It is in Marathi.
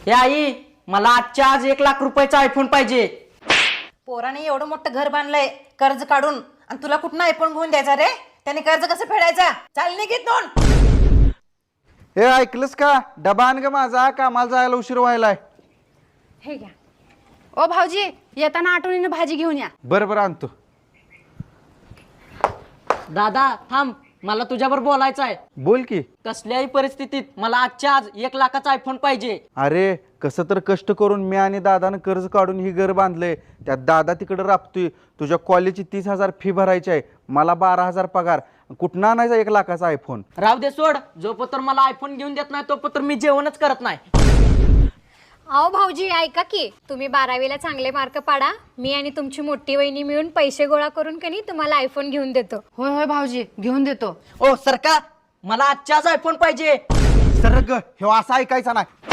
हे आई, मला आजच्या आज 1,00,000 रुपयाचा आयफोन पाहिजे. पोराने एवढं मोठं घर बांधलंय कर्ज काढून आणि तुला कुठं आयफोन घेऊन द्यायचा रे? त्याने कर्ज कसं फेडायचा? चाल निघित दोन. हे ऐकलंस का? डबा आण ग माझा, कामाला जायला उशीर व्हायलाय. हे घ्या. ओ भाऊजी, येताना आठवणीने भाजी घेऊन या. बरं बरं आणतो. दादा थांब, मला तुझ्याबरोबर बोलायचं आहे. बोल की. कसल्याही परिस्थितीत मला आजच्या आज 1,00,000चा आयफोन पाहिजे. अरे कसं तर कष्ट करून मी आणि दादानं कर्ज काढून ही घर बांधलंय. त्यात दादा तिकडे राबतोय. तुझ्या कॉलेजची 30,000 फी भरायची आहे, मला 12,000 पगार. कुठं आणायचा 1,00,000चा आयफोन? राव दे सोड, जोपर्यंत मला आयफोन घेऊन देत नाही तोपर्यंत मी जेवणच करत नाही. अहो भाऊजी ऐका की, तुम्ही 12वीला चांगले मार्क पाडा, मी आणि तुमची मोठी वहिनी मिळून पैसे गोळा करून कनी तुम्हाला आयफोन घेऊन देतो. होय होय भाऊजी, घेऊन देतो. ओ सरका, मला आजच्या आज आयफोन पाहिजे. सर ग, हे असं ऐकायचं नाही.